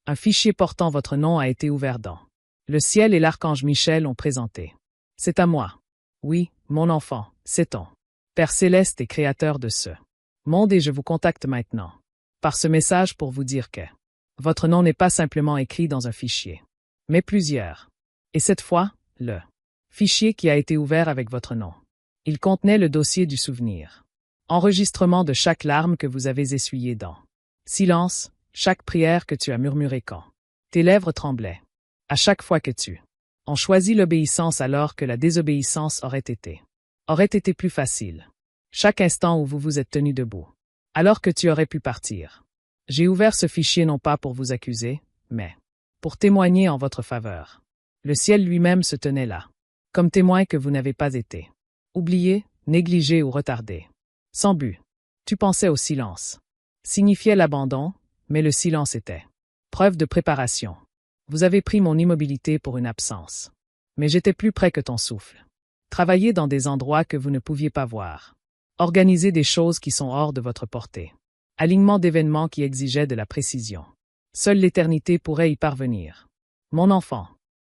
Un fichier portant votre nom a été ouvert dans. Le ciel et l'archange Michel ont présenté. C'est à moi. Oui, mon enfant, c'est ton Père céleste et créateur de ce monde et je vous contacte maintenant. Par ce message pour vous dire que votre nom n'est pas simplement écrit dans un fichier, mais plusieurs. Et cette fois, le fichier qui a été ouvert avec votre nom. Il contenait le dossier du souvenir. Enregistrement de chaque larme que vous avez essuyée dans. Silence, chaque prière que tu as murmurée quand tes lèvres tremblaient. À chaque fois que tu as choisi l'obéissance alors que la désobéissance aurait été plus facile. Chaque instant où vous vous êtes tenu debout. Alors que tu aurais pu partir. J'ai ouvert ce fichier non pas pour vous accuser, mais pour témoigner en votre faveur. Le ciel lui-même se tenait là, comme témoin que vous n'avez pas été oublié, négligé ou retardé. Sans but. Tu pensais au silence. Signifiait l'abandon, mais le silence était preuve de préparation. Vous avez pris mon immobilité pour une absence. Mais j'étais plus près que ton souffle. Travailler dans des endroits que vous ne pouviez pas voir. Organiser des choses qui sont hors de votre portée. Alignement d'événements qui exigeaient de la précision. Seule l'éternité pourrait y parvenir. Mon enfant,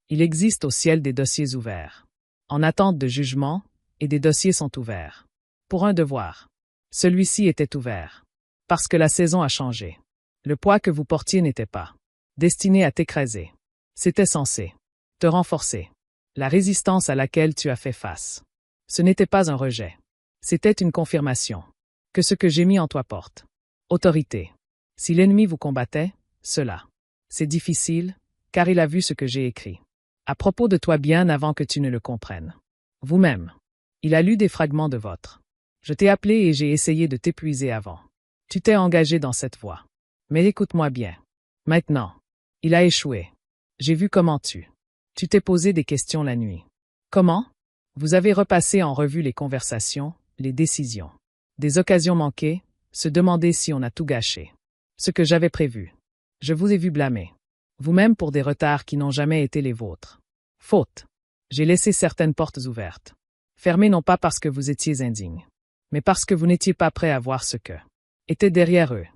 il existe au ciel des dossiers ouverts. En attente de jugement, et des dossiers sont ouverts. Pour un devoir. Celui-ci était ouvert. Parce que la saison a changé. Le poids que vous portiez n'était pas destiné à t'écraser. C'était censé te renforcer. La résistance à laquelle tu as fait face. Ce n'était pas un rejet. C'était une confirmation. Que ce que j'ai mis en toi porte autorité. Si l'ennemi vous combattait, cela. C'est difficile, car il a vu ce que j'ai écrit. À propos de toi bien avant que tu ne le comprennes. Vous-même. Il a lu des fragments de votre. Je t'ai appelé et j'ai essayé de t'épuiser avant. Tu t'es engagé dans cette voie. Mais écoute-moi bien. Maintenant. Il a échoué. J'ai vu comment tu t'es posé des questions la nuit. Comment? Vous avez repassé en revue les conversations, les décisions. Des occasions manquées, se demander si on a tout gâché. Ce que j'avais prévu. Je vous ai vu blâmer. Vous-même pour des retards qui n'ont jamais été les vôtres. Faute. J'ai laissé certaines portes ouvertes. Fermées non pas parce que vous étiez indigne, mais parce que vous n'étiez pas prêt à voir ce que était derrière eux.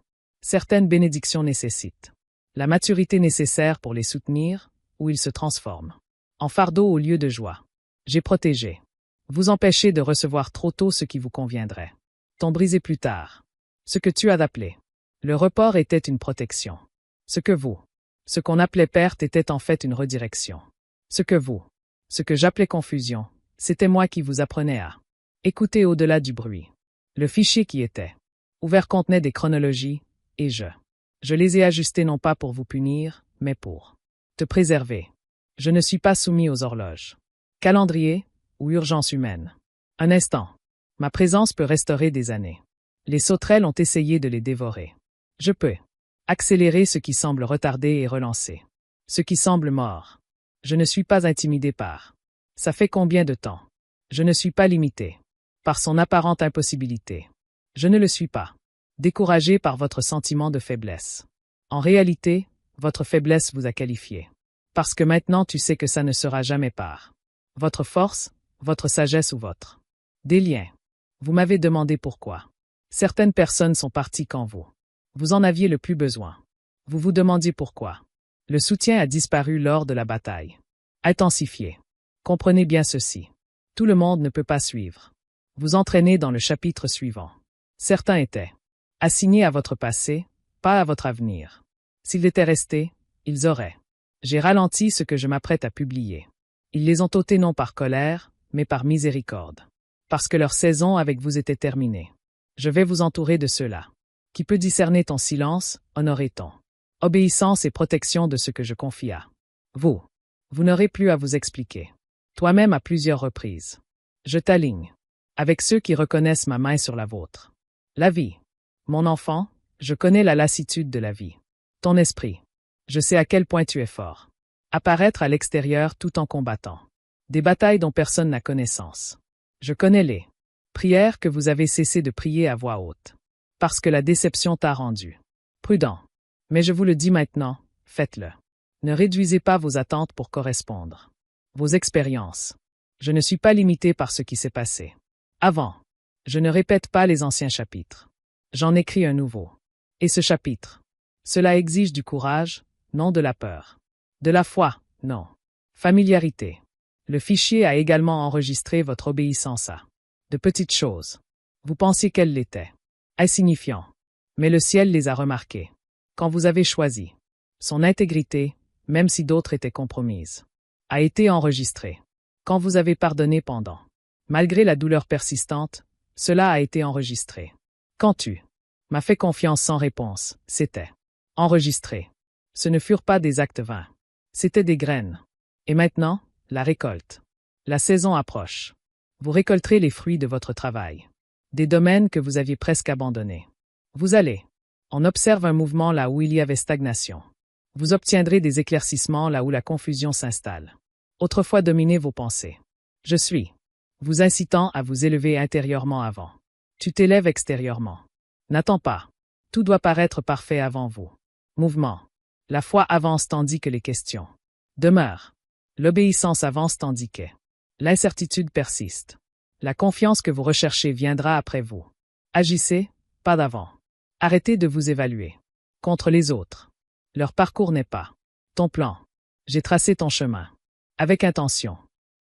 Certaines bénédictions nécessitent la maturité nécessaire pour les soutenir, ou ils se transforment en fardeau au lieu de joie. J'ai protégé. Vous empêchez de recevoir trop tôt ce qui vous conviendrait. T'en briser plus tard. Ce que tu as appelé. Le report était une protection. Ce qu'on appelait perte était en fait une redirection. Ce que j'appelais confusion, c'était moi qui vous apprenais à écouter au-delà du bruit. Le fichier qui était ouvert contenait des chronologies, et je les ai ajustées non pas pour vous punir, mais pour te préserver. Je ne suis pas soumis aux horloges. Calendrier ou urgence humaine. Un instant. Ma présence peut restaurer des années. Les sauterelles ont essayé de les dévorer. Je peux accélérer ce qui semble retardé et relancer ce qui semble mort. Je ne suis pas intimidé par. Ça fait combien de temps? Je ne suis pas limité par son apparente impossibilité. Je ne le suis pas découragé par votre sentiment de faiblesse. En réalité, votre faiblesse vous a qualifié. Parce que maintenant tu sais que ça ne sera jamais par votre force, votre sagesse ou votre des liens. Vous m'avez demandé pourquoi. Certaines personnes sont parties quand vous en aviez le plus besoin. Vous vous demandiez pourquoi. Le soutien a disparu lors de la bataille. Intensifié. Comprenez bien ceci. Tout le monde ne peut pas suivre. Vous entraînez dans le chapitre suivant. Certains étaient assignés à votre passé, pas à votre avenir. S'ils étaient restés, ils auraient. J'ai ralenti ce que je m'apprête à publier. Ils les ont ôtés non par colère, mais par miséricorde. Parce que leur saison avec vous était terminée. Je vais vous entourer de ceux-là. Qui peut discerner ton silence, honorer ton obéissance et protection de ce que je confie à vous. Vous n'aurez plus à vous expliquer. Toi-même à plusieurs reprises. Je t'aligne. Avec ceux qui reconnaissent ma main sur la vôtre. La vie. Mon enfant, je connais la lassitude de la vie. Ton esprit. Je sais à quel point tu es fort. Apparaître à l'extérieur tout en combattant. Des batailles dont personne n'a connaissance. Je connais les prières que vous avez cessé de prier à voix haute. Parce que la déception t'a rendu prudent. Mais je vous le dis maintenant, faites-le. Ne réduisez pas vos attentes pour correspondre. Vos expériences. Je ne suis pas limité par ce qui s'est passé. Avant. Je ne répète pas les anciens chapitres. J'en écris un nouveau. Et ce chapitre. Cela exige du courage, non de la peur. De la foi, non. Familiarité. Le fichier a également enregistré votre obéissance à de petites choses. Vous pensiez qu'elles l'étaient. Insignifiant. Mais le ciel les a remarquées. Quand vous avez choisi. Son intégrité, même si d'autres étaient compromises, a été enregistrée. Quand vous avez pardonné pendant. Malgré la douleur persistante, cela a été enregistré. Quand tu m'as fait confiance sans réponse, c'était enregistré. Ce ne furent pas des actes vains. C'étaient des graines. Et maintenant, la récolte. La saison approche. Vous récolterez les fruits de votre travail. Des domaines que vous aviez presque abandonnés. Vous allez. On observe un mouvement là où il y avait stagnation. Vous obtiendrez des éclaircissements là où la confusion s'installe. Autrefois dominez vos pensées. Je suis. Vous incitant à vous élever intérieurement avant. Tu t'élèves extérieurement. N'attends pas. Tout doit paraître parfait avant vous. Mouvement. La foi avance tandis que les questions demeurent. L'obéissance avance tandis que l'incertitude persiste. La confiance que vous recherchez viendra après vous. Agissez, pas d'avant. Arrêtez de vous évaluer. Contre les autres. Leur parcours n'est pas ton plan. J'ai tracé ton chemin. Avec intention.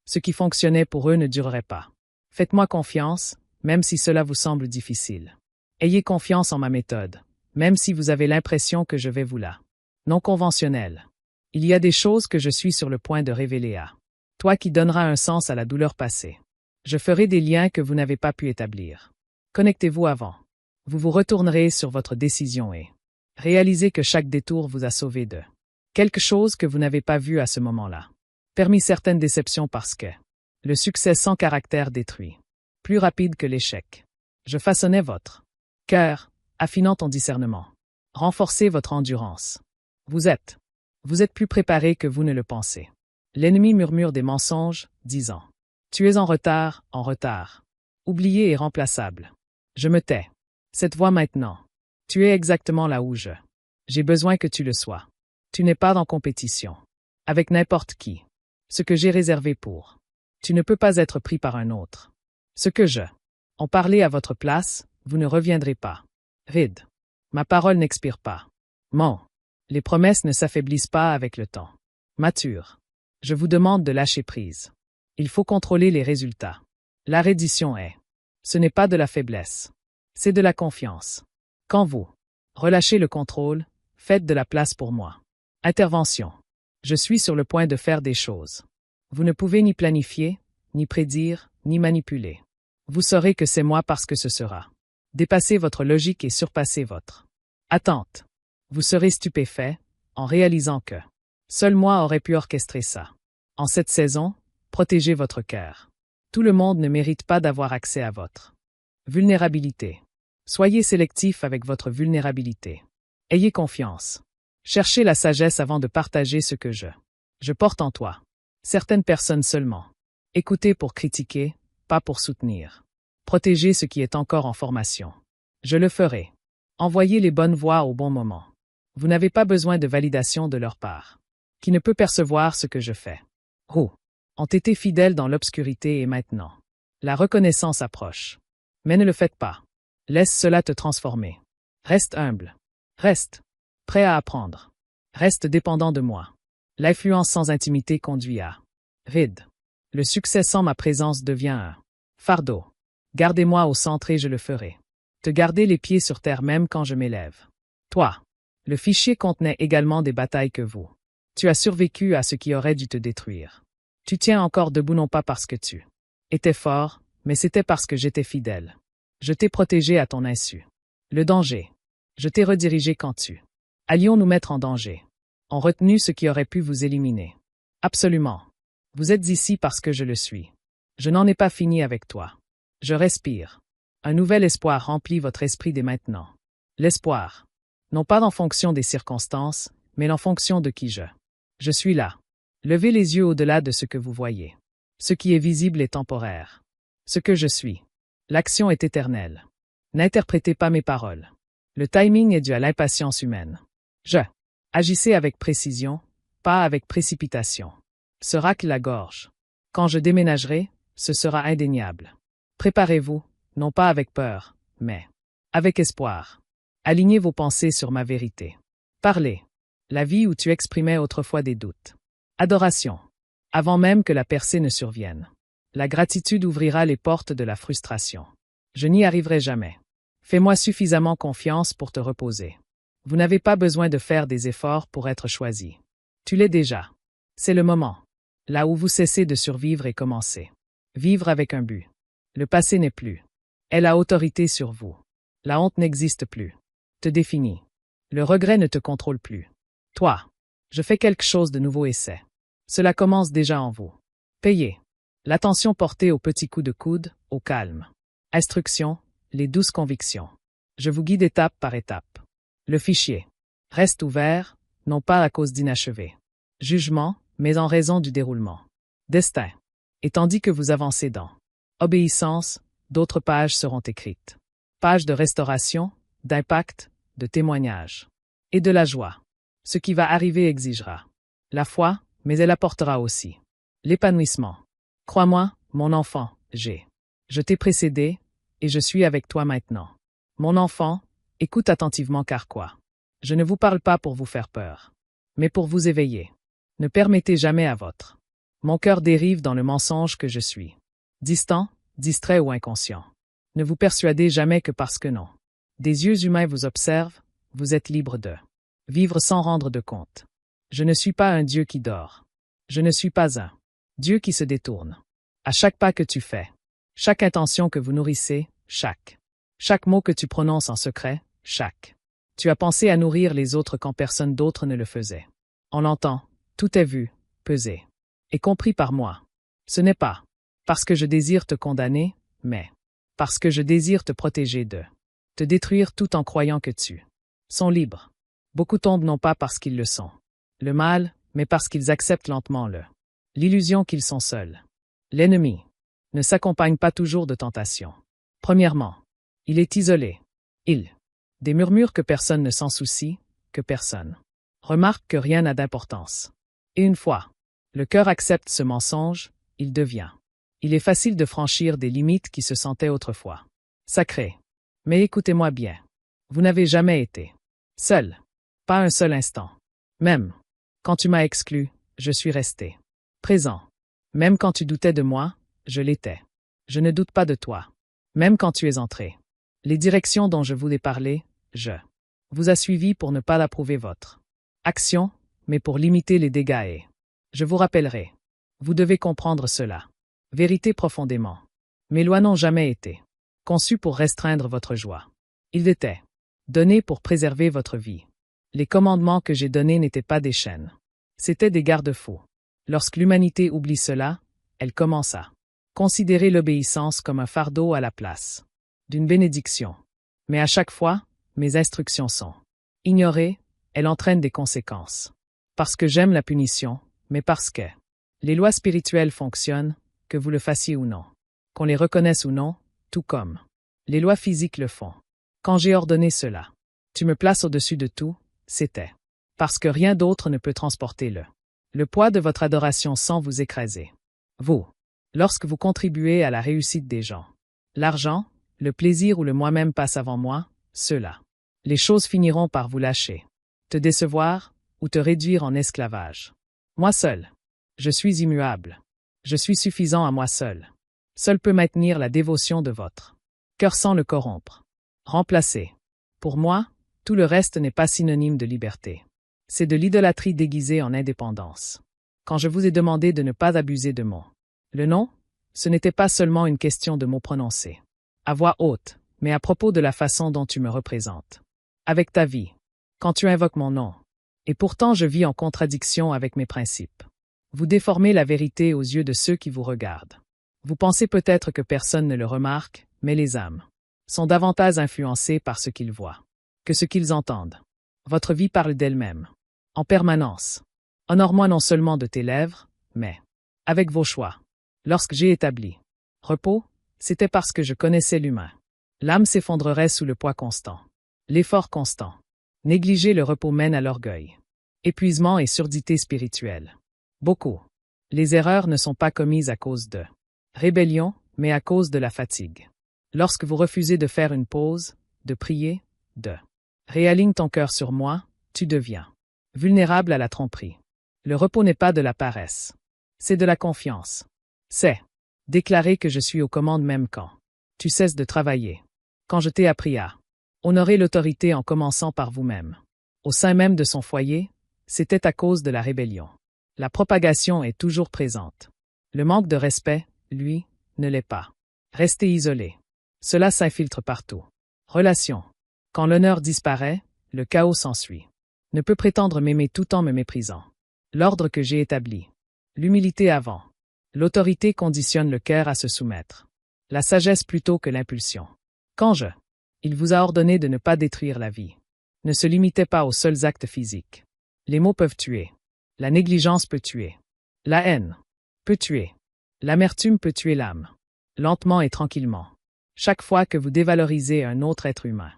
Ce qui fonctionnait pour eux ne durerait pas. Faites-moi confiance, même si cela vous semble difficile. Ayez confiance en ma méthode, même si vous avez l'impression que je vais vous la non conventionnelle. Il y a des choses que je suis sur le point de révéler à toi qui donnera un sens à la douleur passée. Je ferai des liens que vous n'avez pas pu établir. Connectez-vous avant. Vous vous retournerez sur votre décision et réalisez que chaque détour vous a sauvé de quelque chose que vous n'avez pas vu à ce moment-là. Permis certaines déceptions parce que le succès sans caractère détruit. Plus rapide que l'échec. Je façonnais votre cœur, affinant ton discernement. Renforcez votre endurance. Vous êtes plus préparé que vous ne le pensez. L'ennemi murmure des mensonges, disant « Tu es en retard, en retard. Oublié et remplaçable. Je me tais. Cette voix maintenant. Tu es exactement là où j'ai besoin que tu le sois. Tu n'es pas en compétition. Avec n'importe qui. Ce que j'ai réservé pour. Tu ne peux pas être pris par un autre. Ce que en parler à votre place, vous ne reviendrez pas. Vide. Ma parole n'expire pas. Les promesses ne s'affaiblissent pas avec le temps. Mature. Je vous demande de lâcher prise. Il faut contrôler les résultats. La reddition est. Ce n'est pas de la faiblesse. C'est de la confiance. Quand vous relâchez le contrôle, faites de la place pour moi. Intervention. Je suis sur le point de faire des choses. Vous ne pouvez ni planifier, ni prédire, ni manipuler. Vous saurez que c'est moi parce que ce sera. Dépassez votre logique et surpassez votre attente. Vous serez stupéfait, en réalisant que seul moi aurais pu orchestrer ça. En cette saison, protégez votre cœur. Tout le monde ne mérite pas d'avoir accès à votre vulnérabilité. Soyez sélectif avec votre vulnérabilité. Ayez confiance. Cherchez la sagesse avant de partager ce que je porte en toi. Certaines personnes seulement. Écoutez pour critiquer, pas pour soutenir. Protégez ce qui est encore en formation. Je le ferai. Envoyez les bonnes voix au bon moment. Vous n'avez pas besoin de validation de leur part. Qui ne peut percevoir ce que je fais. Ont été fidèles dans l'obscurité et maintenant. La reconnaissance approche. Mais ne le faites pas. Laisse cela te transformer. Reste humble. Reste prêt à apprendre. Reste dépendant de moi. L'influence sans intimité conduit à vide. Le succès sans ma présence devient un fardeau. Gardez-moi au centre et je le ferai. Te garder les pieds sur terre même quand je m'élève. Toi. Le fichier contenait également des batailles que vous. Tu as survécu à ce qui aurait dû te détruire. Tu tiens encore debout non pas parce que tu étais fort, mais c'était parce que j'étais fidèle. Je t'ai protégé à ton insu. Le danger. Je t'ai redirigé quand tu allions nous mettre en danger. Ont retenu ce qui aurait pu vous éliminer. Absolument. Vous êtes ici parce que je le suis. Je n'en ai pas fini avec toi. Je respire. Un nouvel espoir remplit votre esprit dès maintenant. L'espoir. Non pas en fonction des circonstances, mais en fonction de qui je suis là. Levez les yeux au-delà de ce que vous voyez. Ce qui est visible est temporaire. Ce que je suis. L'action est éternelle. N'interprétez pas mes paroles. Le timing est dû à l'impatience humaine. Agissez avec précision, pas avec précipitation. Se racle la gorge. Quand je déménagerai, ce sera indéniable. Préparez-vous, non pas avec peur, mais avec espoir. Alignez vos pensées sur ma vérité. Parlez. La vie où tu exprimais autrefois des doutes. Adoration. Avant même que la percée ne survienne. La gratitude ouvrira les portes de la frustration. Je n'y arriverai jamais. Fais-moi suffisamment confiance pour te reposer. Vous n'avez pas besoin de faire des efforts pour être choisi. Tu l'es déjà. C'est le moment. Là où vous cessez de survivre et commencez. Vivre avec un but. Le passé n'est plus. Elle a autorité sur vous. La honte n'existe plus. Te définit. Le regret ne te contrôle plus. Toi. Je fais quelque chose de nouveau et c'est. Cela commence déjà en vous. Payez. L'attention portée aux petits coups de coude, au calme. Instruction, les douces convictions. Je vous guide étape par étape. Le fichier. Reste ouvert, non pas à cause d'inachevé. Jugement, mais en raison du déroulement. Destin. Et tandis que vous avancez dans obéissance, d'autres pages seront écrites. Pages de restauration, d'impact, de témoignage. Et de la joie. Ce qui va arriver exigera la foi, mais elle apportera aussi l'épanouissement. Crois-moi, mon enfant, je t'ai précédé, et je suis avec toi maintenant. Mon enfant, écoute attentivement car quoi? Je ne vous parle pas pour vous faire peur, mais pour vous éveiller. Ne permettez jamais à votre mon cœur dérive dans le mensonge que je suis. Distant, distrait ou inconscient. Ne vous persuadez jamais que parce que non. Des yeux humains vous observent, vous êtes libre de vivre sans rendre de compte. Je ne suis pas un Dieu qui dort. Je ne suis pas un Dieu qui se détourne. À chaque pas que tu fais, chaque intention que vous nourrissez, chaque mot que tu prononces en secret, tu as pensé à nourrir les autres quand personne d'autre ne le faisait. On l'entend, tout est vu, pesé, et compris par moi. Ce n'est pas parce que je désire te condamner, mais parce que je désire te protéger de te détruire tout en croyant que tu sont libres. Beaucoup tombent non pas parce qu'ils le sont, le mal, mais parce qu'ils acceptent lentement l'illusion qu'ils sont seuls. L'ennemi ne s'accompagne pas toujours de tentation. Premièrement, il est isolé. Des murmures que personne ne s'en soucie, que personne remarque que rien n'a d'importance. Et une fois, le cœur accepte ce mensonge, il est facile de franchir des limites qui se sentaient autrefois sacrées. Mais écoutez-moi bien. Vous n'avez jamais été seul. Pas un seul instant. Même quand tu m'as exclu, je suis resté présent. Même quand tu doutais de moi, je l'étais. Je ne doute pas de toi. Même quand tu es entré. Les directions dont je voulais parler, je vous a suivi pour ne pas l'approuver votre action, mais pour limiter les dégâts et je vous rappellerai. Vous devez comprendre cela. Vérité profondément. Mes lois n'ont jamais été conçues pour restreindre votre joie. Ils étaient donnés pour préserver votre vie. Les commandements que j'ai donnés n'étaient pas des chaînes. C'étaient des garde-fous. Lorsque l'humanité oublie cela, elle commence à considérer l'obéissance comme un fardeau à la place d'une bénédiction. Mais à chaque fois, mes instructions sont ignorées, elles entraînent des conséquences. Parce que j'aime la punition, mais parce que les lois spirituelles fonctionnent, que vous le fassiez ou non. Qu'on les reconnaisse ou non, tout comme les lois physiques le font. Quand j'ai ordonné cela, tu me places au-dessus de tout, c'était parce que rien d'autre ne peut transporter le poids de votre adoration sans vous écraser. Vous, lorsque vous contribuez à la réussite des gens, l'argent, le plaisir ou le moi-même passe avant moi, ceux-là. Les choses finiront par vous lâcher, te décevoir ou te réduire en esclavage. Moi seul. Je suis immuable. Je suis suffisant à moi seul. Seul peut maintenir la dévotion de votre cœur sans le corrompre. Remplacer. Pour moi, tout le reste n'est pas synonyme de liberté. C'est de l'idolâtrie déguisée en indépendance. Quand je vous ai demandé de ne pas abuser de le nom, ce n'était pas seulement une question de mots prononcés à voix haute, mais à propos de la façon dont tu me représentes. Avec ta vie. Quand tu invoques mon nom. Et pourtant je vis en contradiction avec mes principes. Vous déformez la vérité aux yeux de ceux qui vous regardent. Vous pensez peut-être que personne ne le remarque, mais les âmes sont davantage influencées par ce qu'ils voient que ce qu'ils entendent. Votre vie parle d'elle-même. En permanence. Honore-moi non seulement de tes lèvres, mais avec vos choix. Lorsque j'ai établi repos, c'était parce que je connaissais l'humain. L'âme s'effondrerait sous le poids constant. L'effort constant. Négliger le repos mène à l'orgueil. Épuisement et surdité spirituelle. Beaucoup. Les erreurs ne sont pas commises à cause de rébellion, mais à cause de la fatigue. Lorsque vous refusez de faire une pause, de prier, de réaligne ton cœur sur moi, tu deviens vulnérable à la tromperie. Le repos n'est pas de la paresse. C'est de la confiance. C'est déclarer que je suis aux commandes même quand tu cesses de travailler. Quand je t'ai appris à honorer l'autorité en commençant par vous-même. Au sein même de son foyer, c'était à cause de la rébellion. La propagation est toujours présente. Le manque de respect, lui, ne l'est pas. Restez isolé. Cela s'infiltre partout. Relation. Quand l'honneur disparaît, le chaos s'ensuit. Ne peut prétendre m'aimer tout en me méprisant. L'ordre que j'ai établi. L'humilité avant. L'autorité conditionne le cœur à se soumettre. La sagesse plutôt que l'impulsion. Il vous a ordonné de ne pas détruire la vie. Ne se limitez pas aux seuls actes physiques. Les mots peuvent tuer. La négligence peut tuer. La haine peut tuer. L'amertume peut tuer l'âme. Lentement et tranquillement. Chaque fois que vous dévalorisez un autre être humain,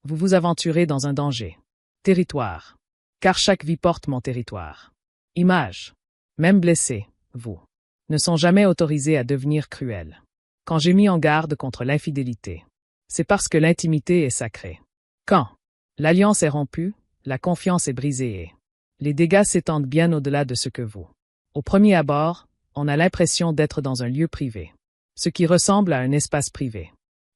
vous vous aventurez dans un danger. Territoire. Car chaque vie porte mon territoire. Image. Même blessés, vous ne sont jamais autorisés à devenir cruels. Quand j'ai mis en garde contre l'infidélité, c'est parce que l'intimité est sacrée. Quand l'alliance est rompue, la confiance est brisée et les dégâts s'étendent bien au-delà de ce que vous. Au premier abord, on a l'impression d'être dans un lieu privé, ce qui ressemble à un espace privé.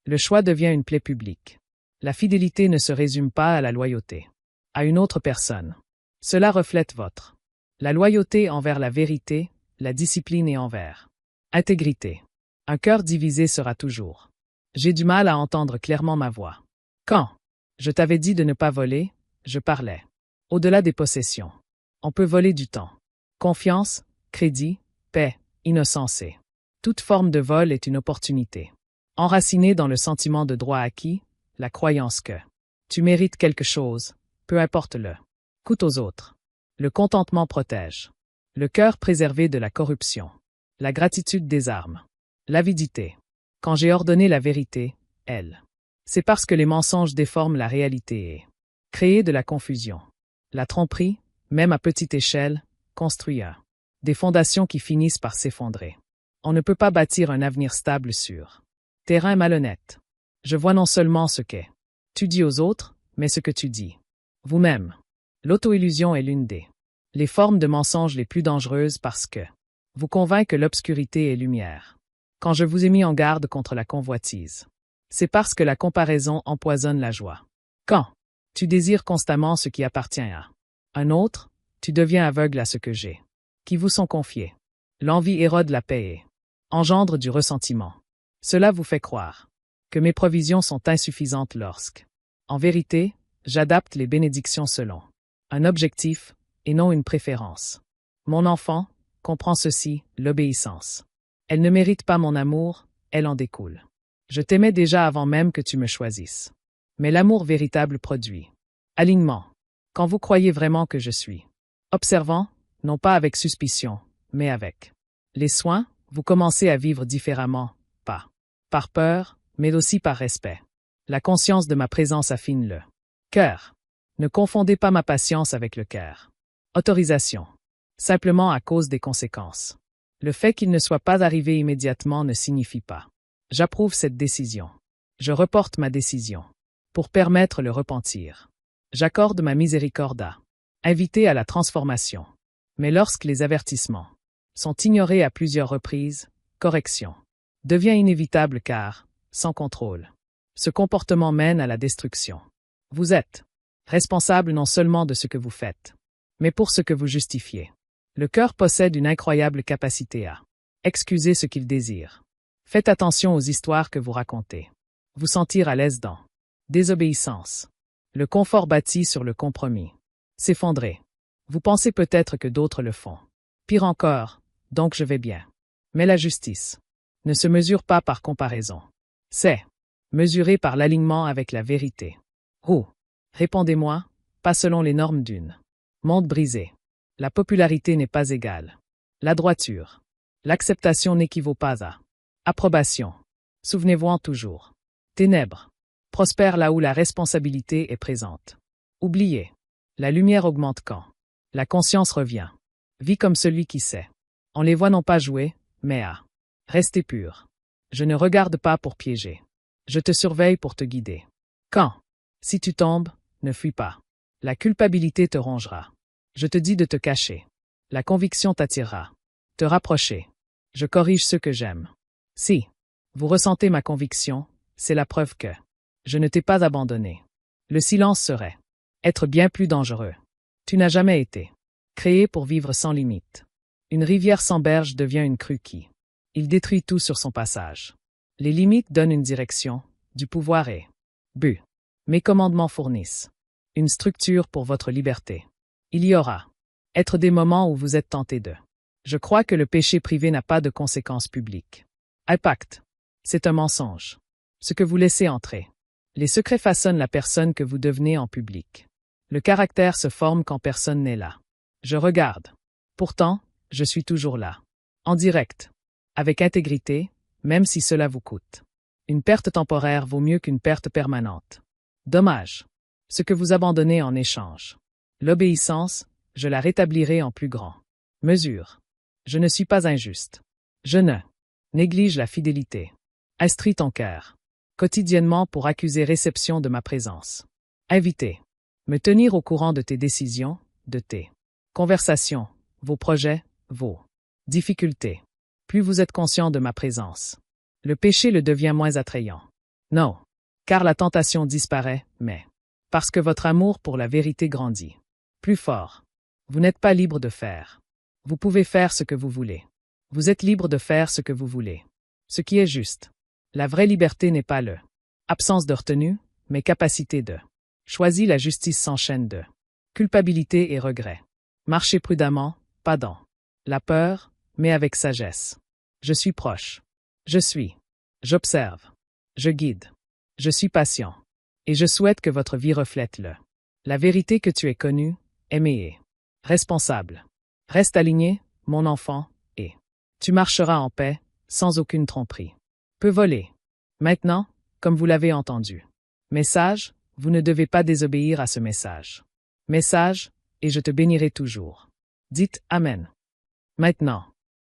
Le choix devient une plaie publique. La fidélité ne se résume pas à la loyauté à une autre personne. Cela reflète la loyauté envers la vérité, la discipline et envers intégrité. Un cœur divisé sera toujours. J'ai du mal à entendre clairement ma voix. Quand je t'avais dit de ne pas voler, je parlais. Au-delà des possessions. On peut voler du temps. Confiance, crédit, paix, innocence et toute forme de vol est une opportunité. Enracinée dans le sentiment de droit acquis, la croyance que tu mérites quelque chose, peu importe le coût aux autres. Le contentement protège. Le cœur préservé de la corruption. La gratitude désarme. L'avidité. Quand j'ai ordonné la vérité, c'est parce que les mensonges déforment la réalité et créent de la confusion. La tromperie, même à petite échelle, construit des fondations qui finissent par s'effondrer. On ne peut pas bâtir un avenir stable sur terrain malhonnête. Je vois non seulement ce que tu dis aux autres, mais ce que tu dis vous-même. L'auto-illusion est l'une des les formes de mensonges les plus dangereuses parce que vous convainc que l'obscurité est lumière. Quand je vous ai mis en garde contre la convoitise, c'est parce que la comparaison empoisonne la joie. Quand tu désires constamment ce qui appartient à un autre, tu deviens aveugle à ce que j'ai, qui vous sont confiés. L'envie érode la paix et engendre du ressentiment. Cela vous fait croire que mes provisions sont insuffisantes lorsque, en vérité, j'adapte les bénédictions selon un objectif et non une préférence. Mon enfant, comprends ceci, l'obéissance. Elle ne mérite pas mon amour, elle en découle. Je t'aimais déjà avant même que tu me choisisses. Mais l'amour véritable produit alignement. Quand vous croyez vraiment que je suis observant, non pas avec suspicion, mais avec les soins, vous commencez à vivre différemment, pas par peur, mais aussi par respect. La conscience de ma présence affine le cœur. Ne confondez pas ma patience avec le cœur. Autorisation. Simplement à cause des conséquences. Le fait qu'il ne soit pas arrivé immédiatement ne signifie pas. J'approuve cette décision. Je reporte ma décision. Pour permettre le repentir. J'accorde ma miséricorde à inviter à la transformation. Mais lorsque les avertissements sont ignorés à plusieurs reprises, correction devient inévitable car, sans contrôle, ce comportement mène à la destruction. Vous êtes responsable non seulement de ce que vous faites, mais pour ce que vous justifiez. Le cœur possède une incroyable capacité à excuser ce qu'il désire. Faites attention aux histoires que vous racontez. Vous sentir à l'aise dans désobéissance. Le confort bâti sur le compromis. S'effondrer. Vous pensez peut-être que d'autres le font. Pire encore, donc je vais bien. Mais la justice ne se mesure pas par comparaison. C'est mesuré par l'alignement avec la vérité. Oh, répondez-moi, pas selon les normes d'une monde brisé. La popularité n'est pas égale. La droiture. L'acceptation n'équivaut pas à approbation. Souvenez-vous-en toujours. Ténèbres. Prospère là où la responsabilité est présente. Oubliez. La lumière augmente quand la conscience revient. Vis comme celui qui sait. On les voit non pas jouer, mais à rester pur. Je ne regarde pas pour piéger. Je te surveille pour te guider. Quand, si tu tombes, ne fuis pas. La culpabilité te rongera. Je te dis de te cacher. La conviction t'attirera. Te rapprocher. Je corrige ceux que j'aime. Si vous ressentez ma conviction, c'est la preuve que je ne t'ai pas abandonné. Le silence serait être bien plus dangereux. Tu n'as jamais été créé pour vivre sans limite. Une rivière sans berge devient une crue qui il détruit tout sur son passage. Les limites donnent une direction, du pouvoir et mes commandements fournissent une structure pour votre liberté. Il y aura être des moments où vous êtes tenté de. Je crois que le péché privé n'a pas de conséquences publiques. Impact. C'est un mensonge. Ce que vous laissez entrer. Les secrets façonnent la personne que vous devenez en public. Le caractère se forme quand personne n'est là. Je regarde. Pourtant, je suis toujours là. En direct. Avec intégrité, même si cela vous coûte. Une perte temporaire vaut mieux qu'une perte permanente. Dommage. Ce que vous abandonnez en échange. L'obéissance, je la rétablirai en plus grand mesure. Je ne suis pas injuste. Je ne néglige la fidélité. Instruis ton cœur. Quotidiennement pour accuser réception de ma présence. Inviter. Me tenir au courant de tes décisions, de tes conversations, vos projets, vos difficultés. Plus vous êtes conscient de ma présence, le péché le devient moins attrayant. Non, car la tentation disparaît, mais parce que votre amour pour la vérité grandit. Plus fort. Vous n'êtes pas libre de faire. Vous pouvez faire ce que vous voulez. Vous êtes libre de faire ce que vous voulez. Ce qui est juste. La vraie liberté n'est pas le absence de retenue, mais capacité de. Choisis la justice s'enchaîne de culpabilité et regret. Marchez prudemment, pas dans la peur, mais avec sagesse. Je suis proche. Je suis. J'observe. Je guide. Je suis patient. Et je souhaite que votre vie reflète la vérité que tu es connue, aimée et responsable. Reste aligné, mon enfant, et tu marcheras en paix, sans aucune tromperie. Peut voler. Maintenant, comme vous l'avez entendu. Message, vous ne devez pas désobéir à ce message. Message, et je te bénirai toujours. Dites Amen. Maintenant.